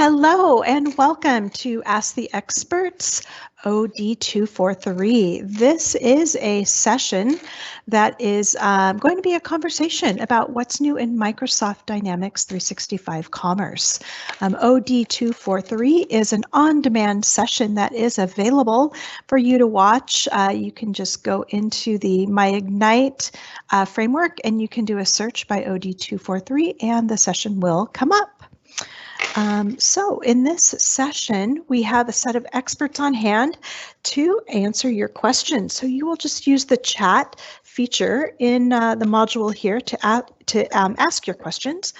Hello and welcome to Ask the Experts OD243. This is a session that is going to be a conversation about what's new in Microsoft Dynamics 365 Commerce. OD243 is an on-demand session that is available for you to watch. You can just go into the My Ignite framework and you can do a search by OD243 and the session will come up. So in this session, we have a set of experts on hand to answer your questions. So you will just use the chat feature in the module here to ask your questions.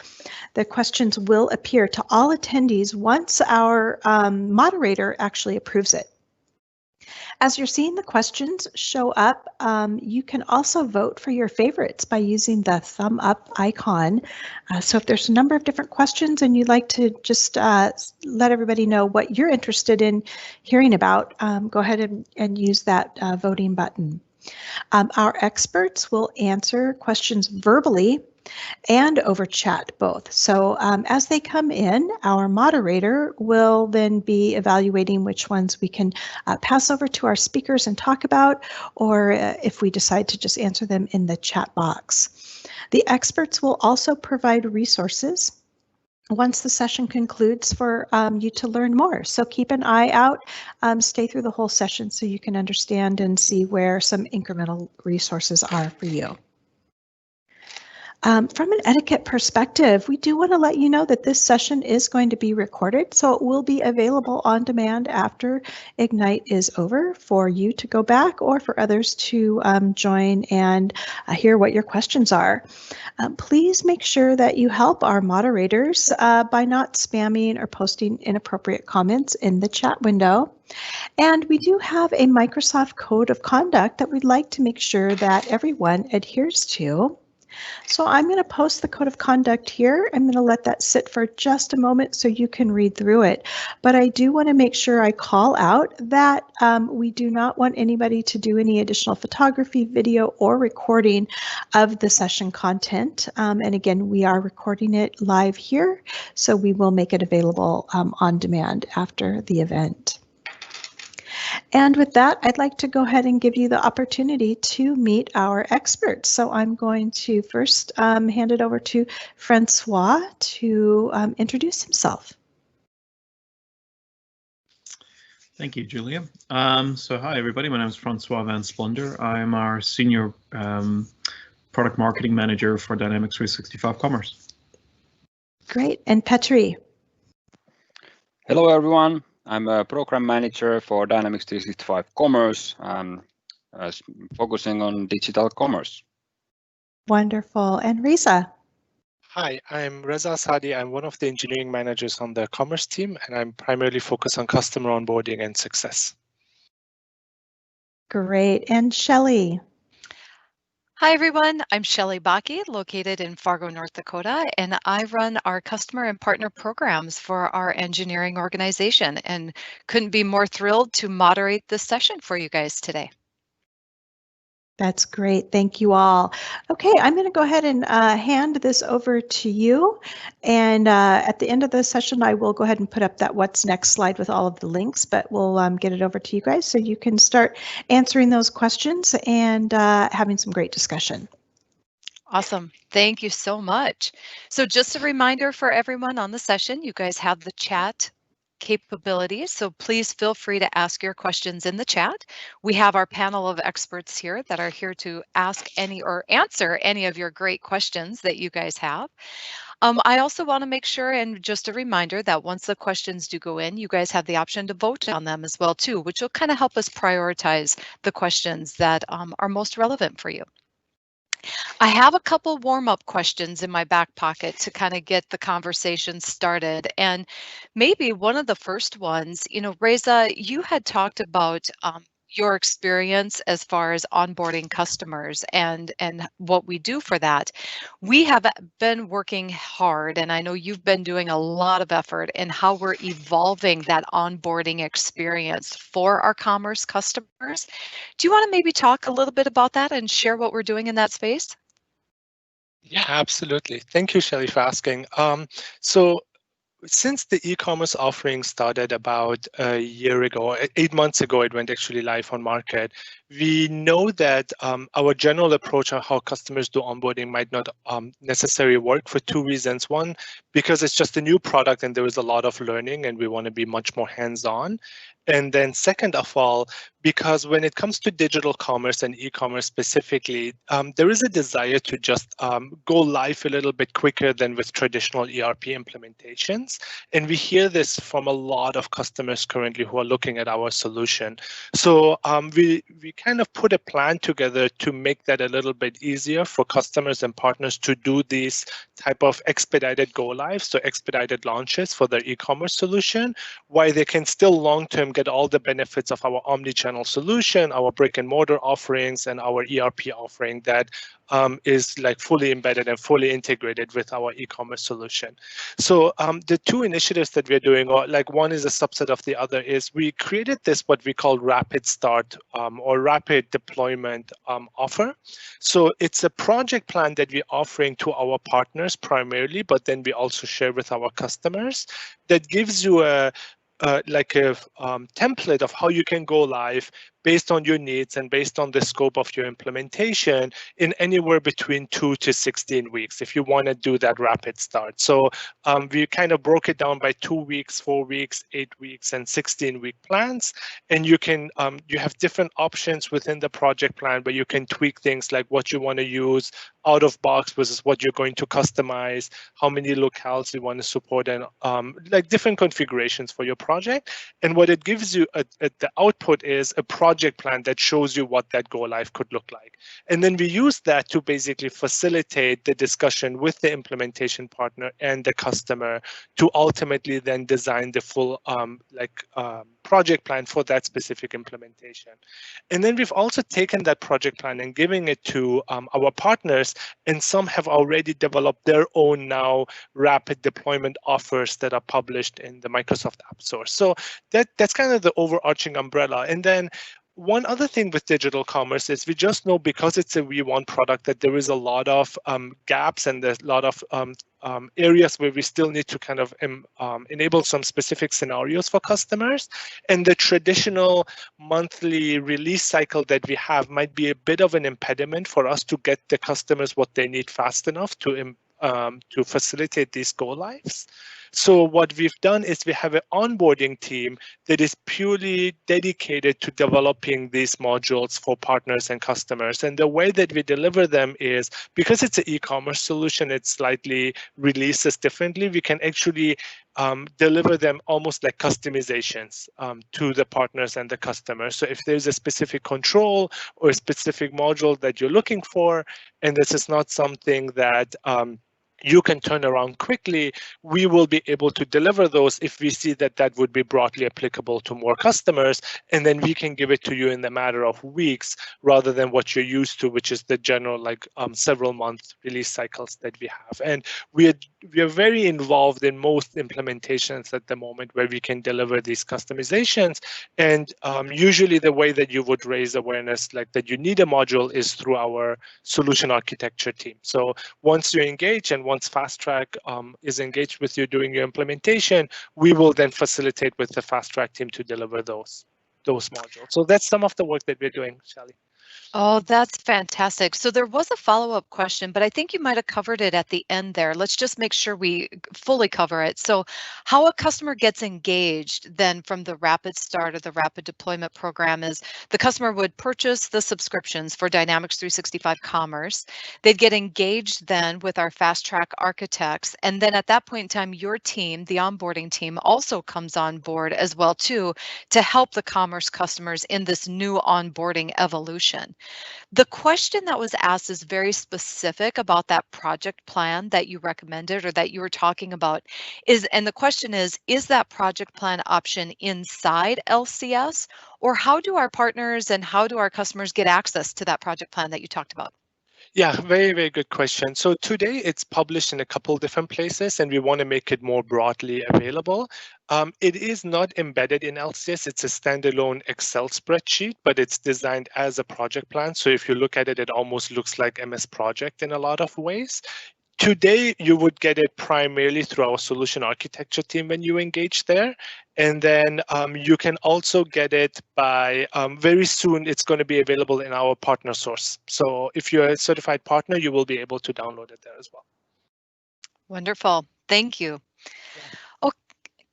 The questions will appear to all attendees once our moderator actually approves it. As you're seeing the questions show up, you can also vote for your favorites by using the thumb up icon. So if there's a number of different questions and you'd like to just let everybody know what you're interested in hearing about, go ahead and use that voting button. Our experts will answer questions verbally and over chat both. So as they come in, our moderator will then be evaluating which ones we can pass over to our speakers and talk about, or if we decide to just answer them in the chat box. The experts will also provide resources once the session concludes for you to learn more. So keep an eye out, stay through the whole session so you can understand and see where some incremental resources are for you. From an etiquette perspective, we do want to let you know that this session is going to be recorded, so it will be available on demand after Ignite is over for you to go back or for others to join and hear what your questions are. Please make sure that you help our moderators by not spamming or posting inappropriate comments in the chat window. And we do have a Microsoft Code of Conduct that we'd like to make sure that everyone adheres to. So I'm going to post the code of conduct here. I'm going to let that sit for just a moment so you can read through it. But I do want to make sure I call out that we do not want anybody to do any additional photography, video, or recording of the session content. And again, we are recording it live here, so we will make it available on demand after the event. And with that, I'd like to go ahead and give you the opportunity to meet our experts. So I'm going to first hand it over to Francois to introduce himself. Thank you, Julia. So hi, everybody. My name is Francois Van Splender. I'm our Senior Product Marketing Manager for Dynamics 365 Commerce. Great. And Petri. Hello, everyone. I'm a program manager for Dynamics 365 Commerce, focusing on digital commerce. Wonderful. And Reza. Hi, I'm Reza Sadi. I'm one of the engineering managers on the commerce team, and I'm primarily focused on customer onboarding and success. Great. And Shelly. Hi, everyone. I'm Shelly Bakke, located in Fargo, North Dakota, and I run our customer and partner programs for our engineering organization, and couldn't be more thrilled to moderate this session for you guys today. That's great. Thank you all. Okay, I'm going to go ahead and hand this over to you. And at the end of the session, I will go ahead and put up that what's next slide with all of the links, but we'll get it over to you guys so you can start answering those questions and having some great discussion. Awesome. Thank you so much. So just a reminder for everyone on the session, you guys have the chat capabilities, so please feel free to ask your questions in the chat. We have our panel of experts here that are here to ask any or answer any of your great questions that you guys have. I also want to make sure, and just a reminder, that once the questions do go in, you guys have the option to vote on them as well too, which will kind of help us prioritize the questions that are most relevant for you. I have a couple warm-up questions in my back pocket to kind of get the conversation started. And maybe one of the first ones, Reza, you had talked about your experience as far as onboarding customers and what we do for that. We have been working hard, and I know you've been doing a lot of effort in how we're evolving that onboarding experience for our commerce customers. Do you want to maybe talk a little bit about that and share what we're doing in that space? Yeah, absolutely. Thank you, Shelly, for asking. So since the e-commerce offering started about a year ago, 8 months ago, it went actually live on market. We know that our general approach on how customers do onboarding might not necessarily work for two reasons. One, because it's just a new product and there is a lot of learning and we want to be much more hands-on. And then second of all, because when it comes to digital commerce and e-commerce specifically, there is a desire to just go live a little bit quicker than with traditional ERP implementations. And we hear this from a lot of customers currently who are looking at our solution. So we kind of put a plan together to make that a little bit easier for customers and partners to do these type of expedited go lives, so expedited launches for their e-commerce solution, while they can still long-term get all the benefits of our omni-channel solution, our brick and mortar offerings, and our ERP offering that is like fully embedded and fully integrated with our e-commerce solution. So the two initiatives that we're doing, or like one is a subset of the other, is we created this what we call rapid start or rapid deployment offer. So it's a project plan that we're offering to our partners primarily, but then we also share with our customers that gives you a template of how you can go live based on your needs and based on the scope of your implementation in anywhere between 2 to 16 weeks if you want to do that rapid start. So we kind of broke it down by 2 weeks, 4 weeks, 8 weeks, and 16-week plans. And you can you have different options within the project plan where you can tweak things like what you want to use out of box versus what you're going to customize, how many locales you want to support, and like different configurations for your project. And what it gives you at the output is a project plan that shows you what that go live could look like. And then we use that to basically facilitate the discussion with the implementation partner and the customer to ultimately then design the full project plan for that specific implementation. And then we've also taken that project plan and giving it to our partners, and some have already developed their own now rapid deployment offers that are published in the Microsoft App Store. So that's kind of the overarching umbrella. And then one other thing with digital commerce is we just know, because it's a V1 product, that there is a lot of gaps and there's a lot of areas where we still need to kind of enable some specific scenarios for customers. And the traditional monthly release cycle that we have might be a bit of an impediment for us to get the customers what they need fast enough to facilitate these go lives. So what we've done is we have an onboarding team that is purely dedicated to developing these modules for partners and customers. And the way that we deliver them is, because it's an e-commerce solution, it slightly releases differently. We can actually deliver them almost like customizations to the partners and the customers. So if there's a specific control or a specific module that you're looking for, and this is not something that you can turn around quickly, we will be able to deliver those if we see that that would be broadly applicable to more customers, and then we can give it to you in a matter of weeks rather than what you're used to, which is the general several month release cycles that we have. And we are very involved in most implementations at the moment where we can deliver these customizations. And usually the way that you would raise awareness like that you need a module is through our solution architecture team. So once you engage and once Fast Track is engaged with you doing your implementation, we will then facilitate with the Fast Track team to deliver those modules. So that's some of the work that we're doing, Shelly. Oh, that's fantastic. So there was a follow-up question, but I think you might have covered it at the end there. Let's just make sure we fully cover it. So how a customer gets engaged then from the rapid start of the rapid deployment program is the customer would purchase the subscriptions for Dynamics 365 Commerce. They'd get engaged then with our Fast Track architects. And then at that point in time, your team, the onboarding team, also comes on board as well too, to help the commerce customers in this new onboarding evolution. The question that was asked is very specific about that project plan that you recommended or that you were talking about and the question is that project plan option inside LCS, or how do our partners and how do our customers get access to that project plan that you talked about? Yeah, very, very good question. So today it's published in a couple different places and we want to make it more broadly available. It is not embedded in LCS. It's a standalone Excel spreadsheet, but it's designed as a project plan. So if you look at it, it almost looks like MS Project in a lot of ways. Today, you would get it primarily through our solution architecture team when you engage there. And then you can also get it by very soon, it's going to be available in our partner source. So if you're a certified partner, you will be able to download it there as well. Wonderful. Thank you.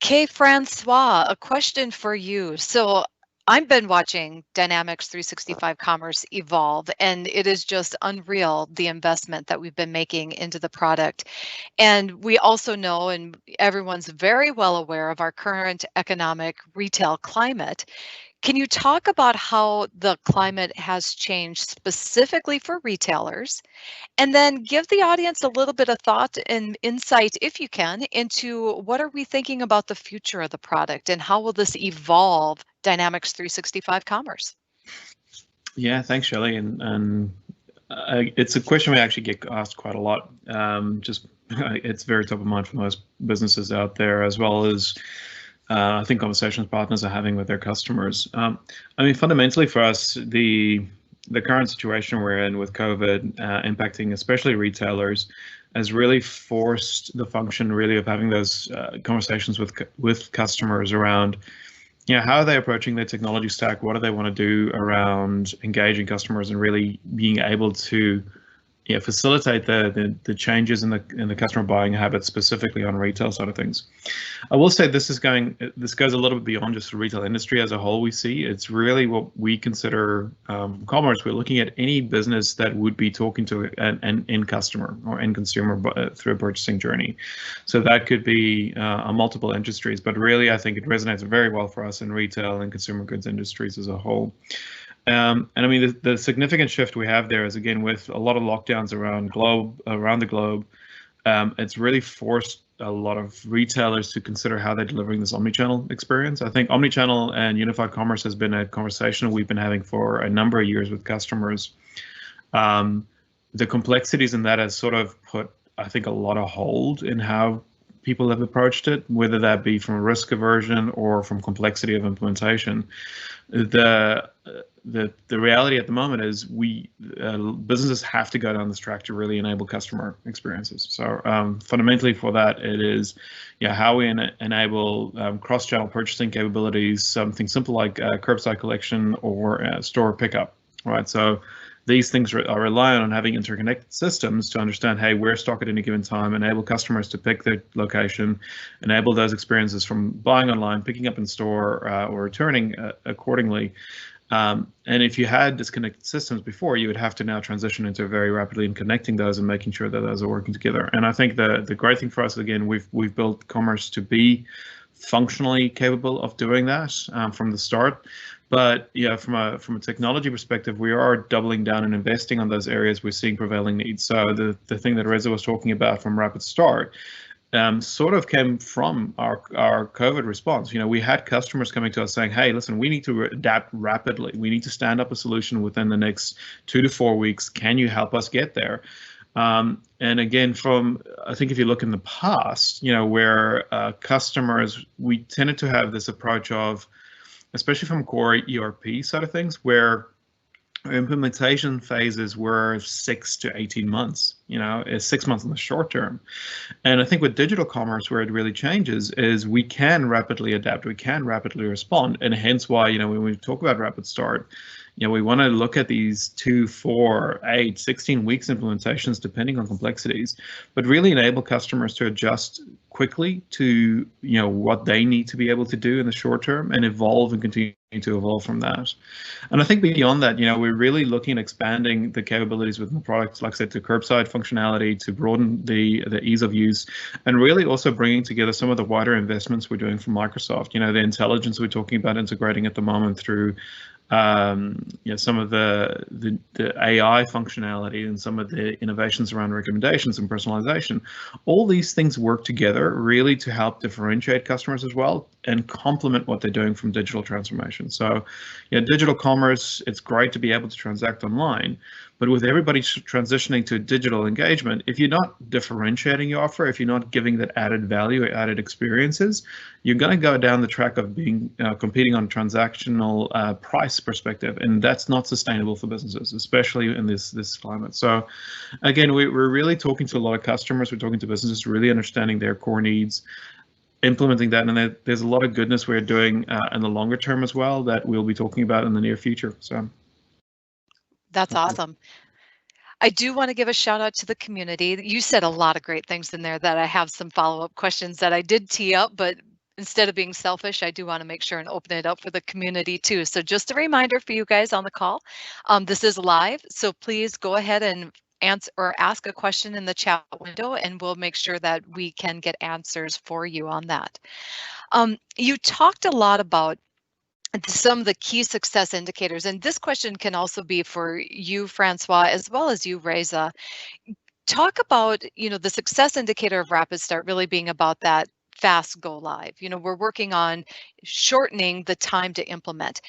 Okay, Francois, a question for you. So I've been watching Dynamics 365 Commerce evolve, and it is just unreal, the investment that we've been making into the product. And we also know, and everyone's very well aware of our current economic retail climate. Can you talk about how the climate has changed specifically for retailers? And then give the audience a little bit of thought and insight, if you can, into what are we thinking about the future of the product and how will this evolve Dynamics 365 Commerce? Yeah, thanks, Shelly. And it's a question we actually get asked quite a lot. It's very top of mind for most businesses out there, as well as I think conversations partners are having with their customers. I mean, fundamentally for us, the current situation we're in with COVID impacting especially retailers has really forced the function really of having those conversations with customers around, you know, how are they approaching their technology stack? What do they want to do around engaging customers and really being able to facilitate the changes in the customer buying habits, specifically on retail side of things. I will say this goes a little bit beyond just the retail industry as a whole. We see it's really what we consider commerce. We're looking at any business that would be talking to an end customer or end consumer through a purchasing journey. So that could be on multiple industries, but really I think it resonates very well for us in retail and consumer goods industries as a whole. And I mean, the significant shift we have there is, again, with a lot of lockdowns around the globe, it's really forced a lot of retailers to consider how they're delivering this omnichannel experience. I think omnichannel and unified commerce has been a conversation we've been having for a number of years with customers. The complexities in that has sort of put, I think, a lot of hold in how people have approached it, whether that be from risk aversion or from complexity of implementation. The reality at the moment is businesses have to go down this track to really enable customer experiences. So fundamentally for that, it is how we enable cross-channel purchasing capabilities, something simple like curbside collection or store pickup, right? So these things are reliant on having interconnected systems to understand, hey, where's stock at any given time, enable customers to pick their location, enable those experiences from buying online, picking up in store, or returning accordingly. And if you had disconnected systems before, you would have to now transition into very rapidly in connecting those and making sure that those are working together. And I think the great thing for us, again, we've built commerce to be functionally capable of doing that from the start. But yeah, from a technology perspective, we are doubling down and investing on those areas we're seeing prevailing needs. So the thing that Reza was talking about from Rapid Start sort of came from our COVID response. We had customers coming to us saying, hey, listen, we need to adapt rapidly. We need to stand up a solution within the next 2 to 4 weeks. Can you help us get there? And again, I think if you look in the past, where customers, we tended to have this approach of, especially from core ERP side of things, where implementation phases were 6 to 18 months, 6 months in the short term. And I think with digital commerce, where it really changes is we can rapidly adapt, we can rapidly respond. And hence why, when we talk about Rapid Start, we want to look at these 2, 4, 8, 16 weeks implementations, depending on complexities, but really enable customers to adjust quickly to, what they need to be able to do in the short term and evolve and continue to evolve from that. And I think beyond that, we're really looking at expanding the capabilities within the product, like I said, to curbside functionality, to broaden the ease of use, and really also bringing together some of the wider investments we're doing from Microsoft. The intelligence we're talking about integrating at the moment through some of the AI functionality and some of the innovations around recommendations and personalization. All these things work together really to help differentiate customers as well and complement what they're doing from digital transformation. So, digital commerce, it's great to be able to transact online, But with everybody transitioning to digital engagement, if you're not differentiating your offer, if you're not giving that added value or added experiences, you're going to go down the track of being competing on transactional price perspective, and that's not sustainable for businesses, especially in this climate. So again, we're really talking to a lot of customers, we're talking to businesses, really understanding their core needs, implementing that, and there's a lot of goodness we're doing in the longer term as well that we'll be talking about in the near future. So that's awesome. I do want to give a shout out to the community. You said a lot of great things in there that I have some follow-up questions that I did tee up, but instead of being selfish, I do want to make sure and open it up for the community too. So just a reminder for you guys on the call, this is live, so please go ahead and answer or ask a question in the chat window, and we'll make sure that we can get answers for you on that. You talked a lot about some of the key success indicators, and this question can also be for you, Francois, as well as you, Reza. Talk about, the success indicator of Rapid Start really being about that fast go live. We're working on shortening the time to implement.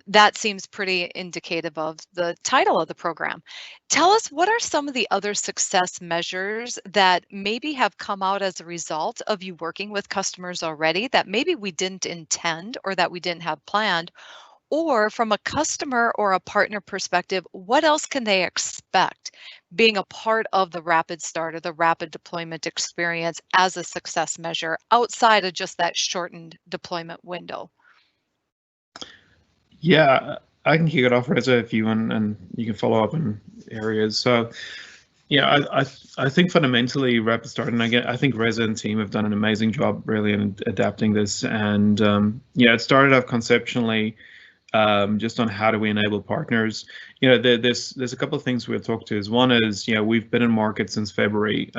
That seems pretty indicative of the title of the program. Tell us, what are some of the other success measures that maybe have come out as a result of you working with customers already that maybe we didn't intend or that we didn't have planned? Or from a customer or a partner perspective, what else can they expect being a part of the Rapid Start or the rapid deployment experience as a success measure outside of just that shortened deployment window? Yeah, I can kick it off, Reza, if you want, and you can follow up in areas. So yeah, I think fundamentally Rapid Start, and again, I think Reza and team have done an amazing job really in adapting this. And yeah, it started off conceptually just on how do we enable partners. There's a couple of things we'll talk to. Is one is, we've been in market since February.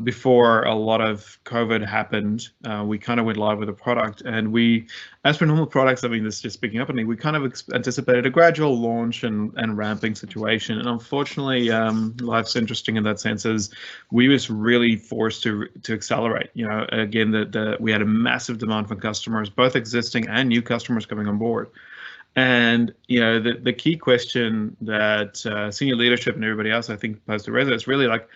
Before a lot of COVID happened, we kind of went live with a product, and we, as for normal products, I mean, this is just picking up, and we kind of anticipated a gradual launch and ramping situation. And unfortunately, life's interesting in that sense, as we was really forced to accelerate. Again, we had a massive demand from customers, both existing and new customers coming on board. And the key question that senior leadership and everybody else, I think, posed to Reza is really like,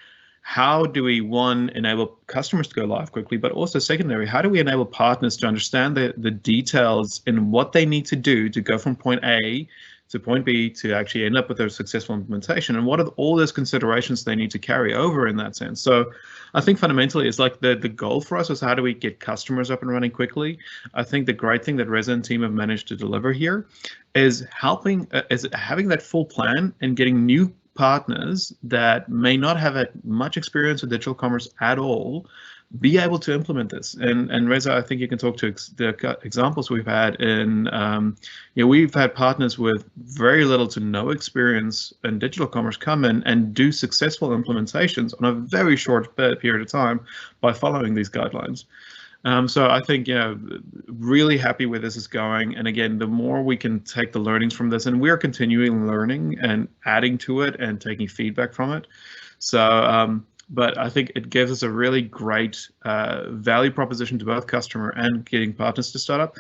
how do we, one, enable customers to go live quickly, but also secondary, how do we enable partners to understand the details in what they need to do to go from point A to point B to actually end up with a successful implementation, and what are all those considerations they need to carry over in that sense? So I think fundamentally it's like the goal for us is how do we get customers up and running quickly. I think the great thing that Reza and team have managed to deliver here is having that full plan and getting new partners that may not have had much experience with digital commerce at all be able to implement this. And Reza, I think you can talk to the examples we've had in, we've had partners with very little to no experience in digital commerce come in and do successful implementations on a very short period of time by following these guidelines. So I think, really happy where this is going. And again, the more we can take the learnings from this, and we're continuing learning and adding to it and taking feedback from it. So, but I think it gives us a really great value proposition to both customer and getting partners to start up.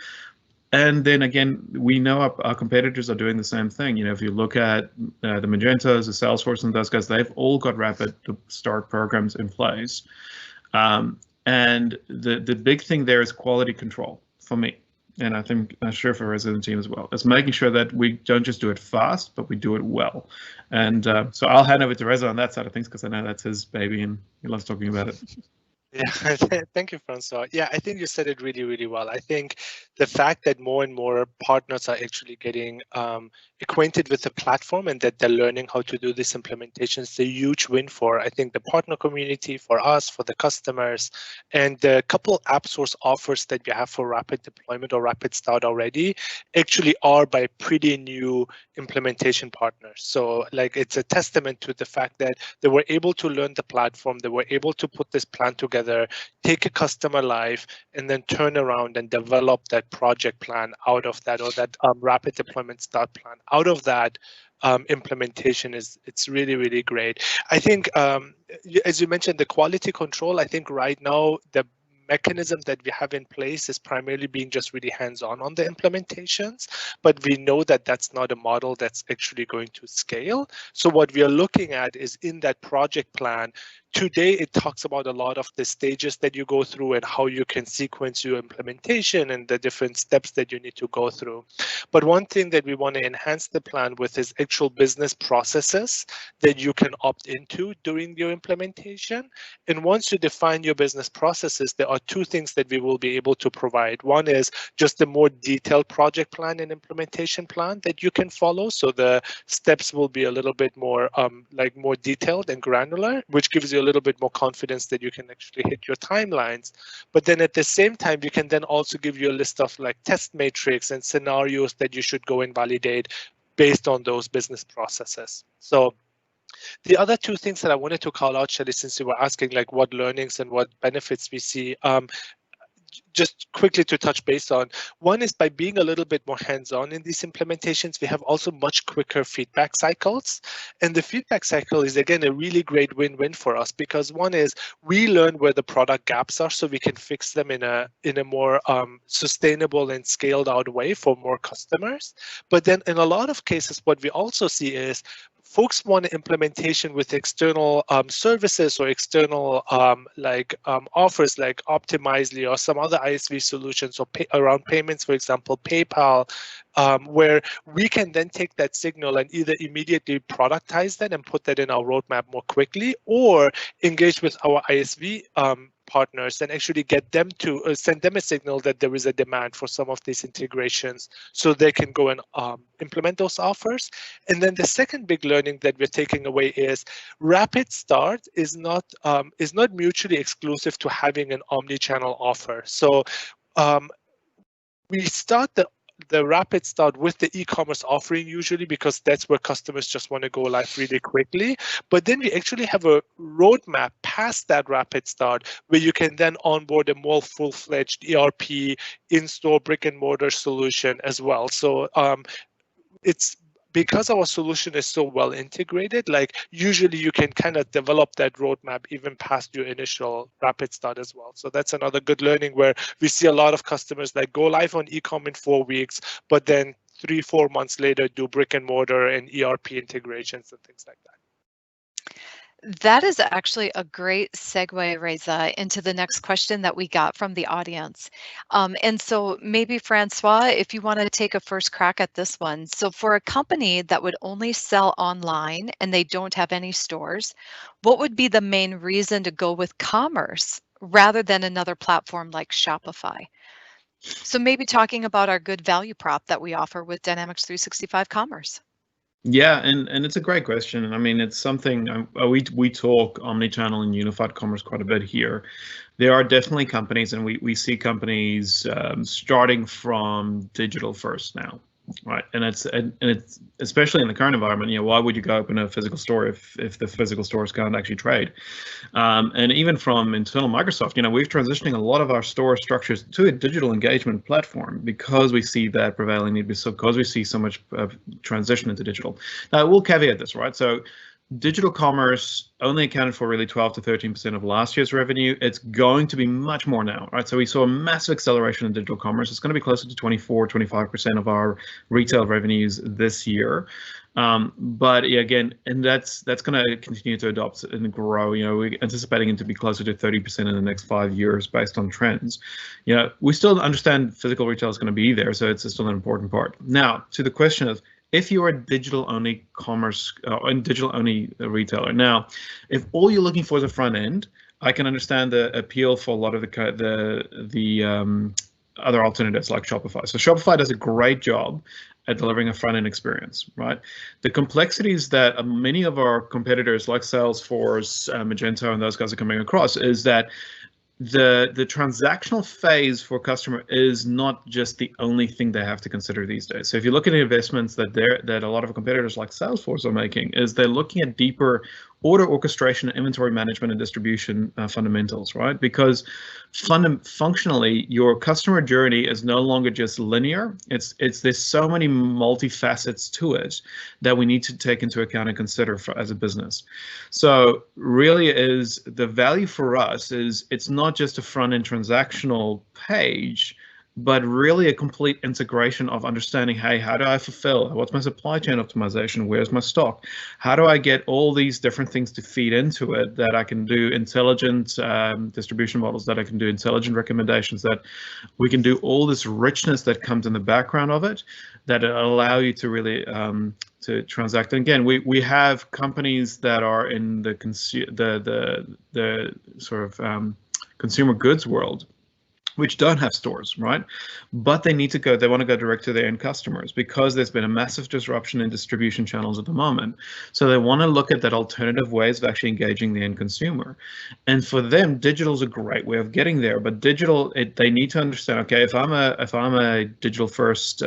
And then again, we know our competitors are doing the same thing. If you look at the Magentos, the Salesforce, and those guys, they've all got rapid start programs in place. And the big thing there is quality control for me. And I think I'm sure for Reza and team as well. It's making sure that we don't just do it fast, but we do it well. And so I'll hand over to Reza on that side of things, because I know that's his baby and he loves talking about it. Yeah, thank you, Francois. Yeah, I think you said it really, really well. I think the fact that more and more partners are actually getting acquainted with the platform and that they're learning how to do this implementation is a huge win for, I think, the partner community, for us, for the customers. And the couple app source offers that we have for rapid deployment or rapid start already actually are by pretty new implementation partners. So like, it's a testament to the fact that they were able to learn the platform, they were able to put this plan together, take a customer live, and then turn around and develop that project plan out of that, or that rapid deployment start plan out of that implementation. It's really, really great. I think, as you mentioned, the quality control, I think right now the mechanism that we have in place is primarily being just really hands-on on the implementations, but we know that that's not a model that's actually going to scale. So what we are looking at is in that project plan, today it talks about a lot of the stages that you go through and how you can sequence your implementation and the different steps that you need to go through. But one thing that we want to enhance the plan with is actual business processes that you can opt into during your implementation. And once you define your business processes, there are two things that we will be able to provide. One is just a more detailed project plan and implementation plan that you can follow. So the steps will be a little bit more like more detailed and granular, which gives you a little bit more confidence that you can actually hit your timelines. But then at the same time, you can then also give you a list of like test matrix and scenarios that you should go and validate based on those business processes. So the other two things that I wanted to call out, Shelly, since you were asking like what learnings and what benefits we see, just quickly to touch base on. One is by being a little bit more hands-on in these implementations, we have also much quicker feedback cycles. And the feedback cycle is, again, a really great win-win for us, because one is we learn where the product gaps are so we can fix them in a more sustainable and scaled out way for more customers. But then in a lot of cases, what we also see is folks want implementation with external services or external offers like Optimizely or some other ISV solutions, or around payments, for example, PayPal, where we can then take that signal and either immediately productize that and put that in our roadmap more quickly, or engage with our ISV partners and actually get them to send them a signal that there is a demand for some of these integrations so they can go and implement those offers. And then the second big learning that we're taking away is rapid start is not mutually exclusive to having an omni-channel offer. So we start the rapid start with the e-commerce offering usually because that's where customers just want to go live really quickly. But then we actually have a roadmap past that rapid start where you can then onboard a more full-fledged ERP in-store brick and mortar solution as well. So it's because our solution is so well integrated, like usually you can kind of develop that roadmap even past your initial rapid start as well. So that's another good learning where we see a lot of customers that go live on e-com in 4 weeks, but then 3-4 months later do brick and mortar and ERP integrations and things like that. That is actually a great segue, Reza, into the next question that we got from the audience. And so maybe Francois, if you want to take a first crack at this one. So for a company that would only sell online and they don't have any stores, what would be the main reason to go with commerce rather than another platform like Shopify? So maybe talking about our good value prop that we offer with Dynamics 365 Commerce. Yeah, and it's a great question. I mean, it's something we talk omnichannel and unified commerce quite a bit here. There are definitely companies, and we see companies starting from digital first now, right? And it's especially in the current environment. You know, why would you go open a physical store if the physical stores can't actually trade? And even from internal Microsoft, you know, we're transitioning a lot of our store structures to a digital engagement platform because we see that prevailing need, because we see so much transition into digital. Now, we'll caveat this, right? So digital commerce only accounted for really 12 to 13% of last year's revenue. It's going to be much more now, right? So we saw a massive acceleration in digital commerce. It's going to be closer to 24-25% of our retail revenues this year. But yeah, again, and that's going to continue to adopt and grow. You know, we're anticipating it to be closer to 30% in the next 5 years based on trends. You know, we still understand physical retail is going to be there, so it's still an important part. Now, to the question of, if you're a digital-only commerce and digital-only retailer, now, if all you're looking for is a front end, I can understand the appeal for a lot of the other alternatives like Shopify. So Shopify does a great job at delivering a front end experience, right? The complexities that many of our competitors like Salesforce, Magento, and those guys are coming across is that the transactional phase for customer is not just the only thing they have to consider these days. So if you look at the investments that a lot of competitors like Salesforce are making, is they're looking at deeper order orchestration, inventory management, and distribution fundamentals, right? Because functionally, your customer journey is no longer just linear. There's so many multifacets to it that we need to take into account and consider as a business. So really, is the value for us is it's not just a front-end transactional page, but really a complete integration of understanding, hey, how do I fulfill? What's my supply chain optimization? Where's my stock? How do I get all these different things to feed into it that I can do intelligent distribution models, that I can do intelligent recommendations, that we can do all this richness that comes in the background of it that allow you to really to transact. And again, we have companies that are in the sort of consumer goods world, which don't have stores, right? But they need to go, they want to go direct to their end customers because there's been a massive disruption in distribution channels at the moment. So they want to look at that alternative ways of actually engaging the end consumer. And for them, digital is a great way of getting there. But digital, they need to understand, okay, if I'm a digital first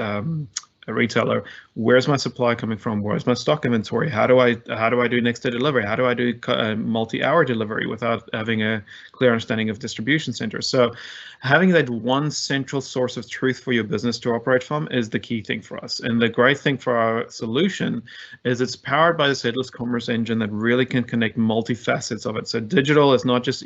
retailer, where's my supply coming from? Where's my stock inventory? How do I do next day delivery? How do I do multi-hour delivery without having a clear understanding of distribution centers? So having that one central source of truth for your business to operate from is the key thing for us. And the great thing for our solution is it's powered by this headless commerce engine that really can connect multifacets of it. So digital is not just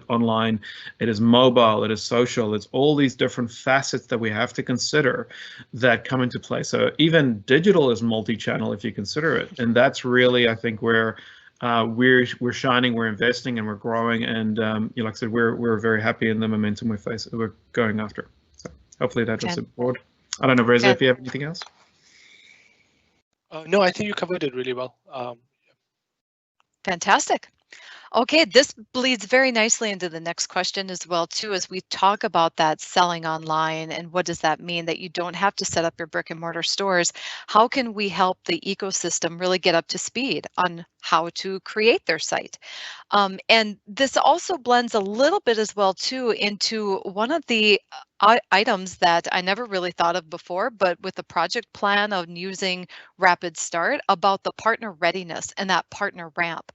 online, it is mobile, it is social, it's all these different facets that we have to consider that come into play. So even digital is multi-channel if you consider it, and that's really, I think, where we're shining, we're investing, and we're growing. And you know, like I said, we're very happy in the momentum we're going after. So hopefully that was broad. I don't know, Reza, if you have anything else. No, I think you covered it really well. Fantastic. Okay, this bleeds very nicely into the next question as well, too, as we talk about that selling online and what does that mean that you don't have to set up your brick and mortar stores. How can we help the ecosystem really get up to speed on how to create their site? And this also blends a little bit as well, too, into one of the items that I never really thought of before, but with the project plan of using Rapid Start about the partner readiness and that partner ramp.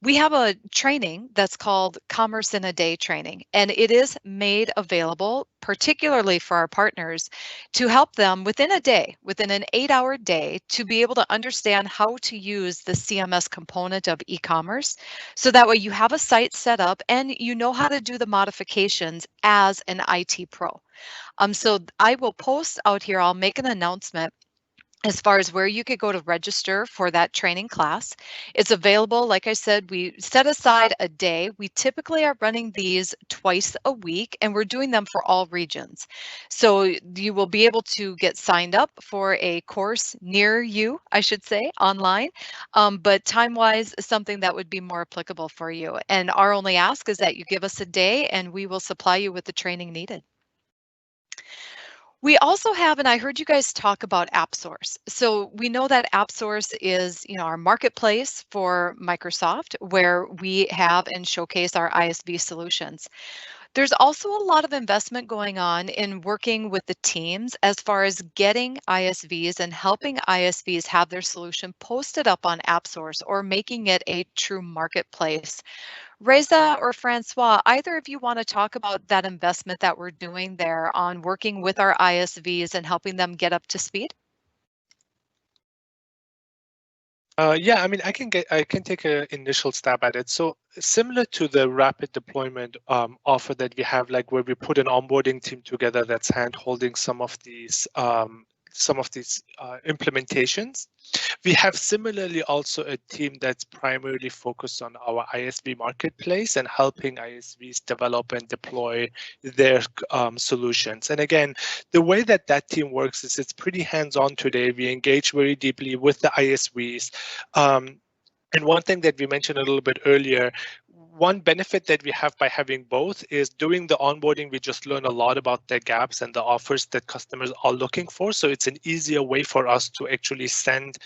We have a training that's called Commerce in a Day training, and it is made available particularly for our partners to help them within a day, within an 8-hour day, to be able to understand how to use the CMS component of e-commerce. So that way you have a site set up and you know how to do the modifications as an IT pro. So I will post out here, I'll make an announcement as far as where you could go to register for that training class. It's available, like I said, we set aside a day. We typically are running these twice a week, and we're doing them for all regions. So you will be able to get signed up for a course near you, I should say, online, but time-wise, something that would be more applicable for you. And our only ask is that you give us a day, and we will supply you with the training needed. We also have, and I heard you guys talk about AppSource. So we know that AppSource is, you know, our marketplace for Microsoft, where we have and showcase our ISV solutions. There's also a lot of investment going on in working with the teams as far as getting ISVs and helping ISVs have their solution posted up on AppSource or making it a true marketplace. Reza or Francois, either of you want to talk about that investment that we're doing there on working with our ISVs and helping them get up to speed? Yeah, I mean, I can take an initial stab at it. So similar to the rapid deployment offer that we have, like where we put an onboarding team together that's hand holding some of these implementations. We have similarly also a team that's primarily focused on our ISV marketplace and helping ISVs develop and deploy their solutions. And again, the way that that team works is it's pretty hands-on today. We engage very deeply with the ISVs. And one thing that we mentioned a little bit earlier, one benefit that we have by having both is doing the onboarding, we just learn a lot about the gaps and the offers that customers are looking for. So it's an easier way for us to actually send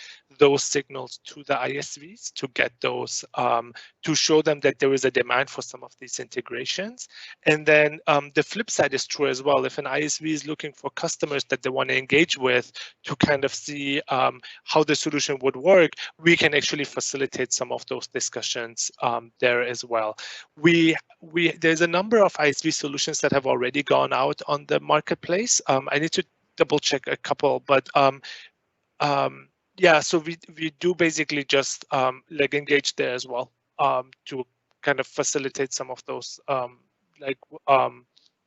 those signals to the ISVs to get those, to show them that there is a demand for some of these integrations. And then the flip side is true as well. If an ISV is looking for customers that they want to engage with to kind of see how the solution would work, we can actually facilitate some of those discussions there as well. There's a number of ISV solutions that have already gone out on the marketplace. I need to double check a couple, but yeah, so we do basically just like engage there as well to kind of facilitate some of those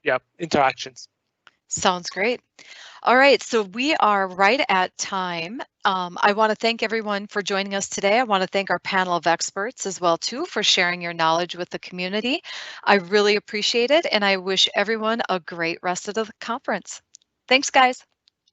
yeah, interactions. Sounds great. All right, so we are right at time. I want to thank everyone for joining us today. I want to thank our panel of experts as well too for sharing your knowledge with the community. I really appreciate it, and I wish everyone a great rest of the conference. Thanks, guys.